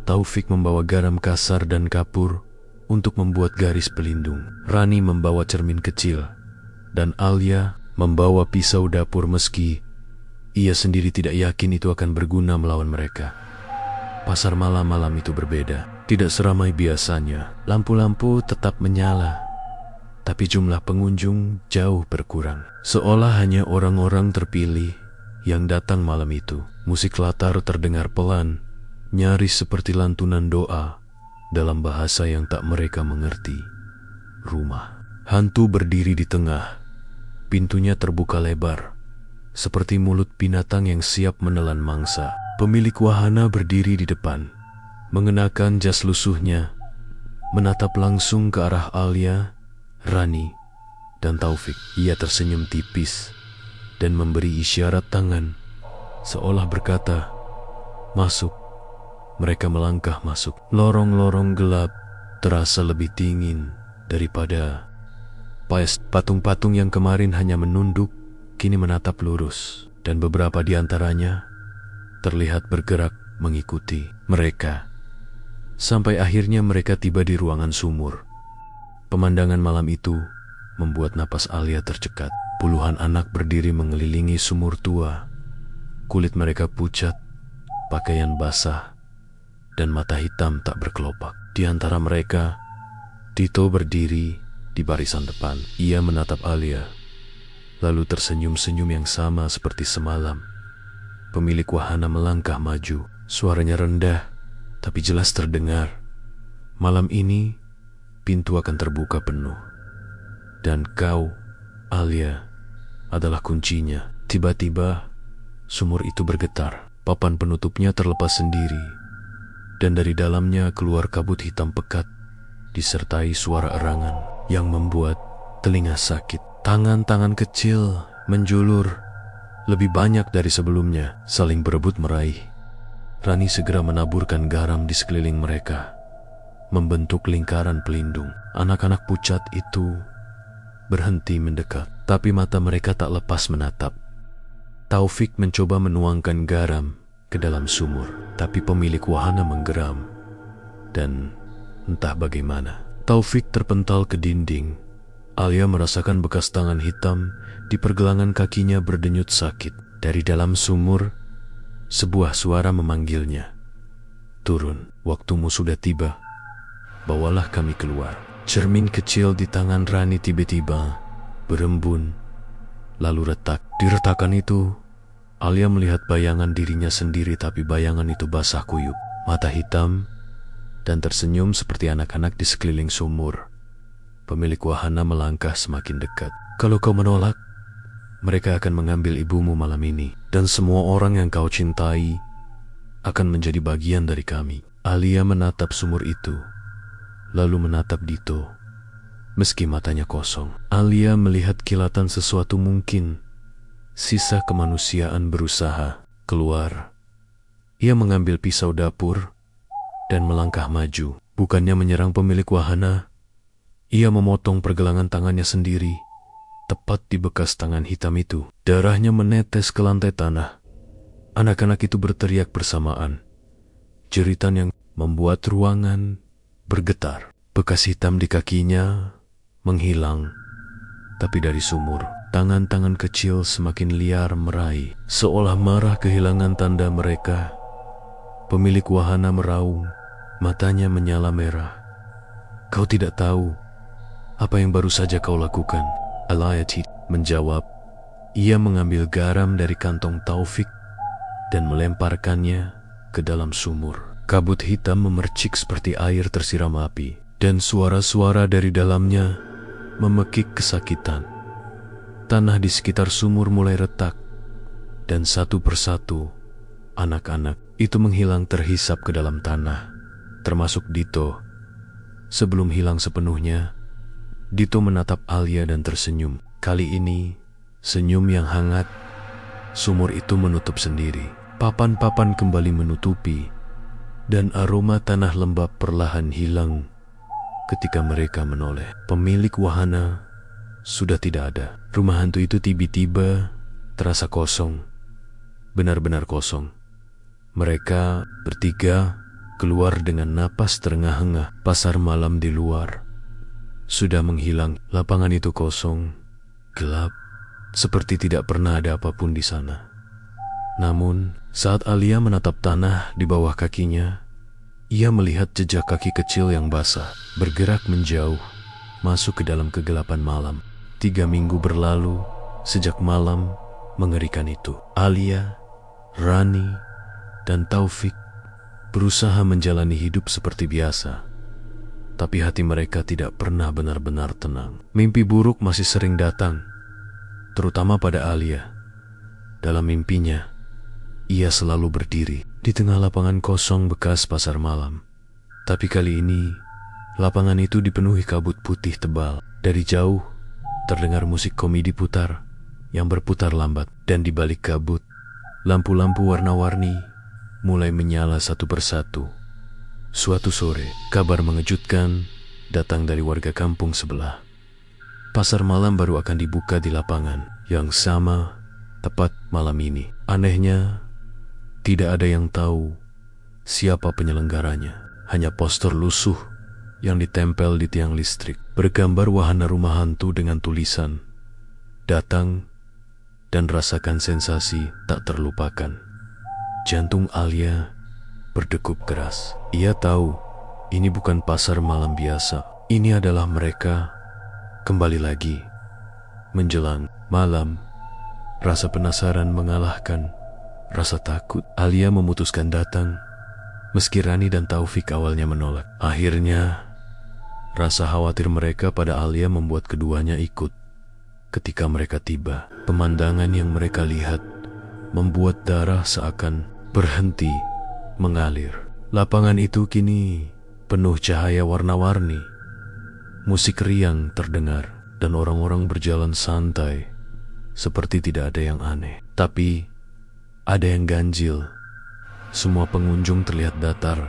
Taufik membawa garam kasar dan kapur untuk membuat garis pelindung. Rani membawa cermin kecil. Dan Alia membawa pisau dapur meski ia sendiri tidak yakin itu akan berguna melawan mereka. Pasar malam-malam itu berbeda. Tidak seramai biasanya. Lampu-lampu tetap menyala. Tapi jumlah pengunjung jauh berkurang. Seolah hanya orang-orang terpilih yang datang malam itu. Musik latar terdengar pelan, nyaris seperti lantunan doa dalam bahasa yang tak mereka mengerti. Rumah. Hantu berdiri di tengah. Pintunya terbuka lebar, seperti mulut binatang yang siap menelan mangsa. Pemilik wahana berdiri di depan, mengenakan jas lusuhnya, menatap langsung ke arah Alia, Rani, dan Taufik. Ia tersenyum tipis dan memberi isyarat tangan, seolah berkata, "Masuk." Mereka melangkah masuk. Lorong-lorong gelap terasa lebih dingin daripada patung-patung yang kemarin hanya menunduk, kini menatap lurus, dan beberapa di antaranya terlihat bergerak mengikuti mereka. Sampai akhirnya mereka tiba di ruangan sumur. Pemandangan malam itu membuat napas Alia tercekat. Puluhan anak berdiri mengelilingi sumur tua. Kulit mereka pucat, pakaian basah, dan mata hitam tak berkelopak. Di antara mereka, Tito berdiri di barisan depan. Ia menatap Alia, lalu tersenyum-senyum yang sama seperti semalam. Pemilik wahana melangkah maju. Suaranya rendah, tapi jelas terdengar. Malam ini, pintu akan terbuka penuh. Dan kau, Alia, adalah kuncinya. Tiba-tiba, sumur itu bergetar. Papan penutupnya terlepas sendiri. Dan dari dalamnya keluar kabut hitam pekat, disertai suara erangan yang membuat telinga sakit. Tangan-tangan kecil menjulur lebih banyak dari sebelumnya, saling berebut meraih. Rani segera menaburkan garam di sekeliling mereka, membentuk lingkaran pelindung. Anak-anak pucat itu berhenti mendekat, tapi mata mereka tak lepas menatap. Taufik mencoba menuangkan garam ke dalam sumur, tapi pemilik wahana menggeram. Dan entah bagaimana, Taufik terpental ke dinding. Alia merasakan bekas tangan hitam di pergelangan kakinya berdenyut sakit. Dari dalam sumur, sebuah suara memanggilnya. "Turun, waktumu sudah tiba. Bawalah kami keluar." Cermin kecil di tangan Rani tiba-tiba berembun, lalu retak. Di retakan itu, Alia melihat bayangan dirinya sendiri, tapi bayangan itu basah kuyup, mata hitam, dan tersenyum seperti anak-anak di sekeliling sumur. Pemilik wahana melangkah semakin dekat. "Kalau kau menolak, mereka akan mengambil ibumu malam ini, dan semua orang yang kau cintai akan menjadi bagian dari kami." Alia menatap sumur itu, lalu menatap Dito. Meski matanya kosong, Alia melihat kilatan sesuatu mungkin. Sisa kemanusiaan berusaha keluar. Ia mengambil pisau dapur dan melangkah maju. Bukannya menyerang pemilik wahana, ia memotong pergelangan tangannya sendiri, tepat di bekas tangan hitam itu. Darahnya menetes ke lantai tanah. Anak-anak itu berteriak bersamaan. Jeritan yang membuat ruangan bergetar. Bekas hitam di kakinya menghilang. Tapi dari sumur, tangan-tangan kecil semakin liar meraih, seolah marah kehilangan tanda mereka. Pemilik wahana meraung, matanya menyala merah. Kau tidak tahu apa yang baru saja kau lakukan. Alia menjawab. Ia mengambil garam dari kantong Taufik dan melemparkannya ke dalam sumur. Kabut hitam memercik seperti air tersiram api, dan suara-suara dari dalamnya memekik kesakitan. Tanah di sekitar sumur mulai retak, dan satu persatu anak-anak itu menghilang terhisap ke dalam tanah, termasuk Dito. Sebelum hilang sepenuhnya, Dito menatap Alia dan tersenyum. Kali ini, senyum yang hangat. Sumur itu menutup sendiri. Papan-papan kembali menutupi, dan aroma tanah lembab perlahan hilang ketika mereka menoleh. Pemilik wahana sudah tidak ada. Rumah hantu itu tiba-tiba terasa kosong, benar-benar kosong. Mereka bertiga keluar dengan napas terengah-engah. Pasar malam di luar sudah menghilang. Lapangan itu kosong, gelap, seperti tidak pernah ada apapun di sana. Namun, saat Alia menatap tanah di bawah kakinya, ia melihat jejak kaki kecil yang basah bergerak menjauh, masuk ke dalam kegelapan malam. 3 minggu berlalu sejak malam mengerikan itu. Alia, Rani, dan Taufik berusaha menjalani hidup seperti biasa, tapi hati mereka tidak pernah benar-benar tenang. Mimpi buruk masih sering datang, terutama pada Alia. Dalam mimpinya, ia selalu berdiri di tengah lapangan kosong bekas pasar malam. Tapi kali ini, lapangan itu dipenuhi kabut putih tebal. Dari jauh, terdengar musik komedi putar yang berputar lambat. Dan di balik kabut, lampu-lampu warna-warni mulai menyala satu persatu. Suatu sore, kabar mengejutkan datang dari warga kampung sebelah. Pasar malam baru akan dibuka di lapangan yang sama tepat malam ini. Anehnya, tidak ada yang tahu siapa penyelenggaranya. Hanya poster lusuh yang ditempel di tiang listrik, bergambar wahana rumah hantu dengan tulisan, "Datang dan rasakan sensasi tak terlupakan." Jantung Alia berdegup keras. Ia tahu ini bukan pasar malam biasa. Ini adalah mereka kembali lagi. Menjelang malam, rasa penasaran mengalahkan rasa takut. Alia memutuskan datang, meski Rani dan Taufik awalnya menolak. Akhirnya, rasa khawatir mereka pada Alia membuat keduanya ikut. Ketika mereka tiba, pemandangan yang mereka lihat membuat darah seakan berhenti mengalir. Lapangan itu kini penuh cahaya warna-warni. Musik riang terdengar dan orang-orang berjalan santai, seperti tidak ada yang aneh. Tapi ada yang ganjil. Semua pengunjung terlihat datar,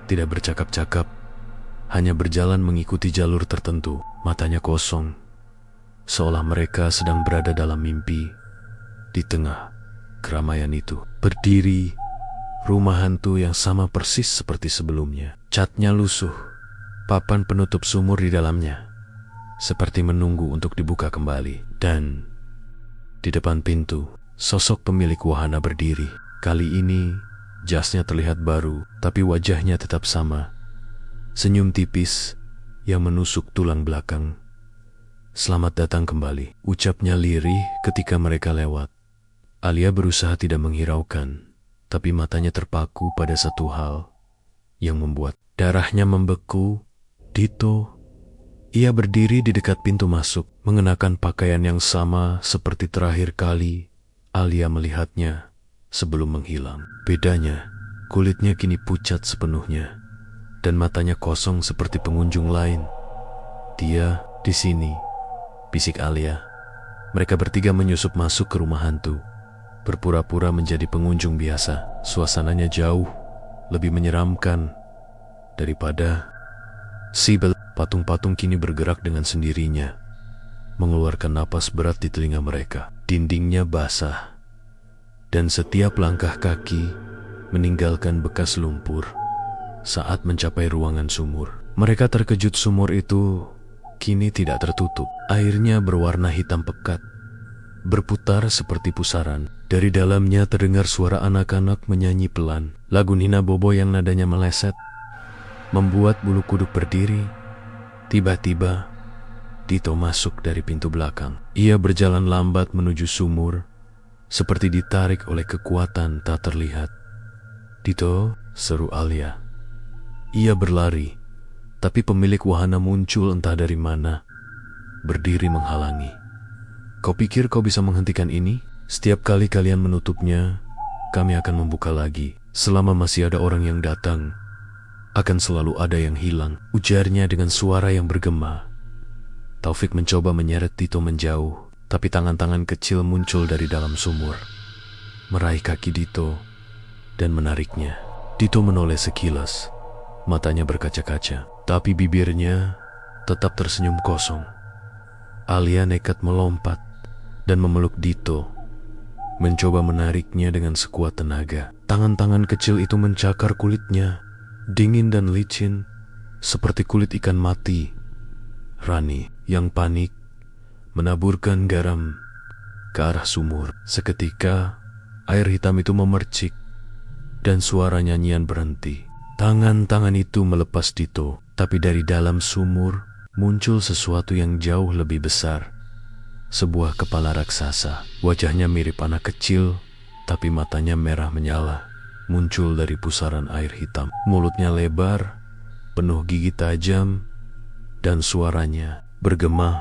tidak bercakap-cakap, hanya berjalan mengikuti jalur tertentu. Matanya kosong, seolah mereka sedang berada dalam mimpi. Di tengah keramaian itu berdiri rumah hantu yang sama persis seperti sebelumnya. Catnya lusuh, papan penutup sumur di dalamnya, seperti menunggu untuk dibuka kembali. Dan di depan pintu, sosok pemilik wahana berdiri. Kali ini, jasnya terlihat baru, tapi wajahnya tetap sama. Senyum tipis yang menusuk tulang belakang. "Selamat datang kembali," ucapnya lirih ketika mereka lewat. Alia berusaha tidak menghiraukan, tapi matanya terpaku pada satu hal yang membuat darahnya membeku. Dito. Ia berdiri di dekat pintu masuk, mengenakan pakaian yang sama seperti terakhir kali Alia melihatnya sebelum menghilang. Bedanya, kulitnya kini pucat sepenuhnya, dan matanya kosong seperti pengunjung lain. "Dia di sini," bisik Alia. Mereka bertiga menyusup masuk ke rumah hantu, berpura-pura menjadi pengunjung biasa. Suasananya jauh lebih menyeramkan daripada Sibel. Patung-patung kini bergerak dengan sendirinya, mengeluarkan napas berat di telinga mereka. Dindingnya basah, dan setiap langkah kaki meninggalkan bekas lumpur saat mencapai ruangan sumur. Mereka terkejut, sumur itu kini tidak tertutup. Airnya berwarna hitam pekat, berputar seperti pusaran. Dari dalamnya terdengar suara anak-anak menyanyi pelan. Lagu Nina Bobo yang nadanya meleset, membuat bulu kuduk berdiri. Tiba-tiba, Dito masuk dari pintu belakang. Ia berjalan lambat menuju sumur, seperti ditarik oleh kekuatan tak terlihat. "Dito," seru Alia. Ia berlari, tapi pemilik wahana muncul entah dari mana, berdiri menghalangi. "Kau pikir kau bisa menghentikan ini? Setiap kali kalian menutupnya, kami akan membuka lagi. Selama masih ada orang yang datang, akan selalu ada yang hilang," ujarnya dengan suara yang bergema. Taufik mencoba menyeret Dito menjauh, tapi tangan-tangan kecil muncul dari dalam sumur, meraih kaki Dito dan menariknya. Dito menoleh sekilas, matanya berkaca-kaca, tapi bibirnya tetap tersenyum kosong. Alia nekat melompat dan memeluk Dito, mencoba menariknya dengan sekuat tenaga. Tangan-tangan kecil itu mencakar kulitnya, dingin dan licin, seperti kulit ikan mati. Rani yang panik menaburkan garam ke arah sumur. Seketika, air hitam itu memercik dan suara nyanyian berhenti. Tangan-tangan itu melepas Dito, tapi dari dalam sumur muncul sesuatu yang jauh lebih besar. Sebuah kepala raksasa. Wajahnya mirip anak kecil, tapi matanya merah menyala, muncul dari pusaran air hitam. Mulutnya lebar, penuh gigi tajam, dan suaranya bergema,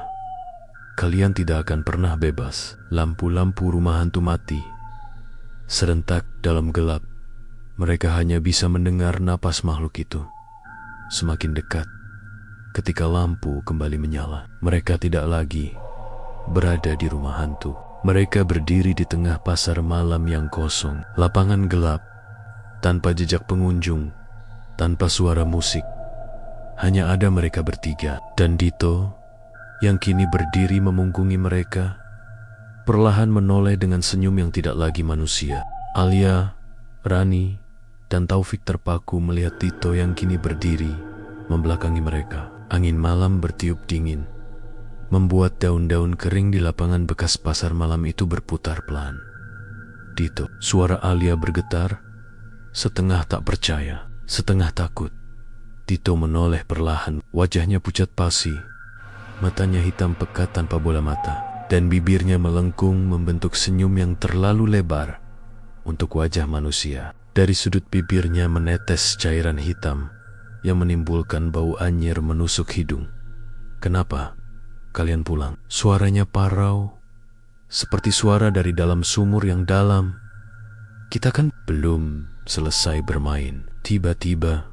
"Kalian tidak akan pernah bebas." Lampu-lampu rumah hantu mati. Serentak dalam gelap, mereka hanya bisa mendengar napas makhluk itu. Semakin dekat, ketika lampu kembali menyala, mereka tidak lagi berada di rumah hantu. Mereka berdiri di tengah pasar malam yang kosong. Lapangan gelap, tanpa jejak pengunjung, tanpa suara musik. Hanya ada mereka bertiga, dan Dito yang kini berdiri memunggungi mereka, perlahan menoleh dengan senyum yang tidak lagi manusia. Alia, Rani, dan Taufik terpaku melihat Dito yang kini berdiri membelakangi mereka. Angin malam bertiup dingin, membuat daun-daun kering di lapangan bekas pasar malam itu berputar pelan. "Dito," suara Alia bergetar, setengah tak percaya, setengah takut. Dito menoleh perlahan, wajahnya pucat pasi, matanya hitam pekat tanpa bola mata, dan bibirnya melengkung membentuk senyum yang terlalu lebar untuk wajah manusia. Dari sudut bibirnya menetes cairan hitam yang menimbulkan bau anyir menusuk hidung. "Kenapa kalian pulang?" Suaranya parau, seperti suara dari dalam sumur yang dalam. "Kita kan belum selesai bermain." Tiba-tiba,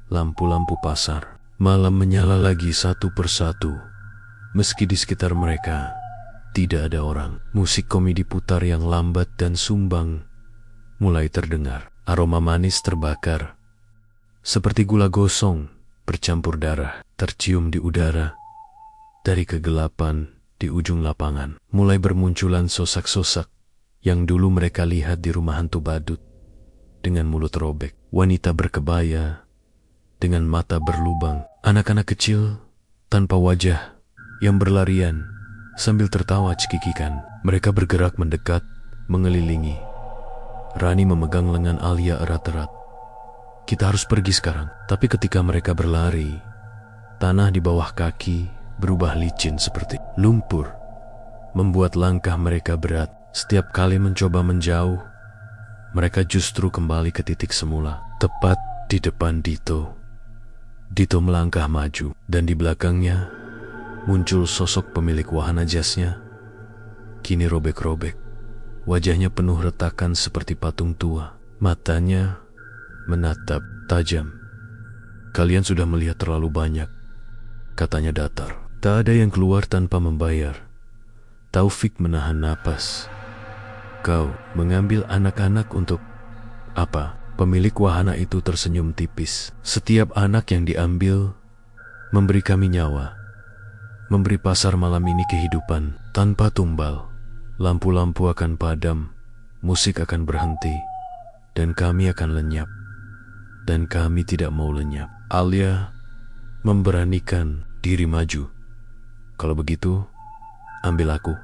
lampu-lampu pasar malam menyala lagi satu persatu. Meski di sekitar mereka tidak ada orang, musik komedi putar yang lambat dan sumbang mulai terdengar. Aroma manis terbakar, seperti gula gosong bercampur darah, tercium di udara. Dari kegelapan di ujung lapangan, mulai bermunculan sosak-sosak yang dulu mereka lihat di rumah hantu badut. Dengan mulut robek, wanita berkebaya dengan mata berlubang, anak-anak kecil tanpa wajah yang berlarian sambil tertawa cekikikan. Mereka bergerak mendekat, mengelilingi. Rani memegang lengan Alia erat-erat. "Kita harus pergi sekarang." Tapi ketika mereka berlari, tanah di bawah kaki berubah licin seperti lumpur, membuat langkah mereka berat. Setiap kali mencoba menjauh, mereka justru kembali ke titik semula, tepat di depan Dito. Dito melangkah maju, dan di belakangnya muncul sosok pemilik wahana jasnya, kini robek-robek. Wajahnya penuh retakan seperti patung tua. Matanya menatap tajam. "Kalian sudah melihat terlalu banyak," katanya datar. "Tak ada yang keluar tanpa membayar." Taufik menahan napas. "Kau mengambil anak-anak untuk apa?" Pemilik wahana itu tersenyum tipis. "Setiap anak yang diambil memberi kami nyawa, memberi pasar malam ini kehidupan tanpa tumbal. Lampu-lampu akan padam, musik akan berhenti, dan kami akan lenyap. Dan kami tidak mau lenyap." Alia memberanikan diri maju. "Kalau begitu, ambil aku."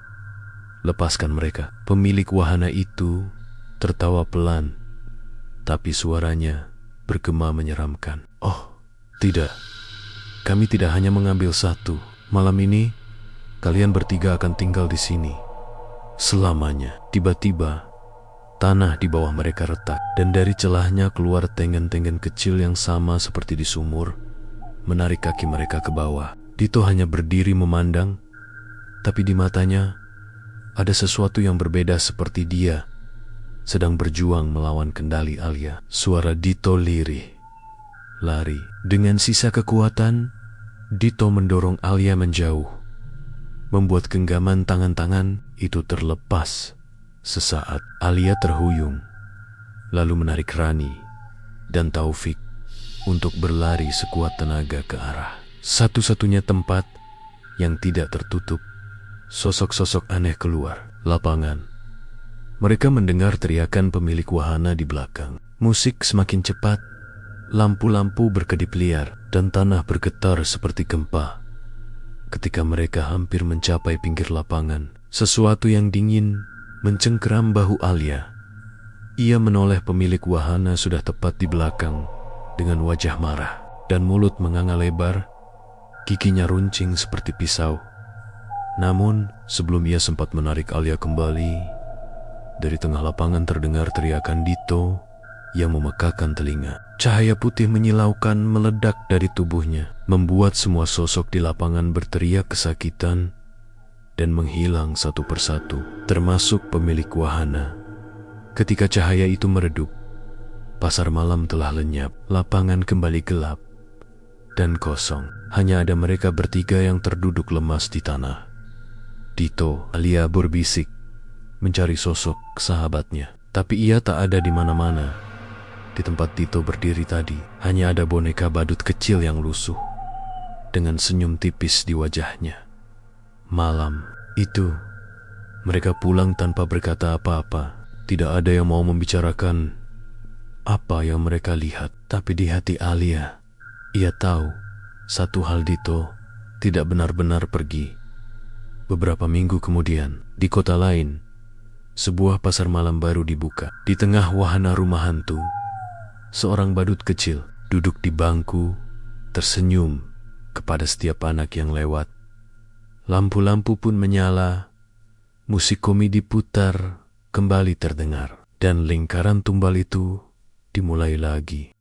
lepaskan mereka." Pemilik wahana itu tertawa pelan, tapi suaranya bergema menyeramkan. "Oh, tidak. Kami tidak hanya mengambil satu. Malam ini, kalian bertiga akan tinggal di sini selamanya." Tiba-tiba, tanah di bawah mereka retak, dan dari celahnya keluar tengen-tengen kecil yang sama seperti di sumur, menarik kaki mereka ke bawah. Dito hanya berdiri memandang, tapi di matanya ada sesuatu yang berbeda, seperti dia sedang berjuang melawan kendali Alia. Suara Dito lirih, lari. Dengan sisa kekuatan, Dito mendorong Alia menjauh, membuat genggaman tangan-tangan itu terlepas. Sesaat, Alia terhuyung, lalu menarik Rani dan Taufik untuk berlari sekuat tenaga ke arah satu-satunya tempat yang tidak tertutup. Sosok-sosok aneh keluar lapangan. Mereka mendengar teriakan pemilik wahana di belakang. Musik semakin cepat, lampu-lampu berkedip liar, dan tanah bergetar seperti gempa. Ketika mereka hampir mencapai pinggir lapangan, sesuatu yang dingin mencengkeram bahu Alia. Ia menoleh pemilik wahana sudah tepat di belakang dengan wajah marah dan mulut menganga lebar, giginya runcing seperti pisau. Namun, sebelum ia sempat menarik Alia kembali, dari tengah lapangan terdengar teriakan Dito yang memekakan telinga. Cahaya putih menyilaukan meledak dari tubuhnya, membuat semua sosok di lapangan berteriak kesakitan dan menghilang satu persatu, termasuk pemilik wahana. Ketika cahaya itu meredup, pasar malam telah lenyap, lapangan kembali gelap dan kosong. Hanya ada mereka bertiga yang terduduk lemas di tanah. Dito, Alia berbisik mencari sosok sahabatnya, tapi ia tak ada di mana-mana. Di tempat Dito berdiri tadi, hanya ada boneka badut kecil yang lusuh, dengan senyum tipis di wajahnya. Malam itu, mereka pulang tanpa berkata apa-apa. Tidak ada yang mau membicarakan apa yang mereka lihat, tapi di hati Alia, ia tahu satu hal: Dito tidak benar-benar pergi. Beberapa minggu kemudian, di kota lain, sebuah pasar malam baru dibuka. Di tengah wahana rumah hantu, seorang badut kecil duduk di bangku, tersenyum kepada setiap anak yang lewat. Lampu-lampu pun menyala, musik komedi putar kembali terdengar, dan lingkaran tumbal itu dimulai lagi.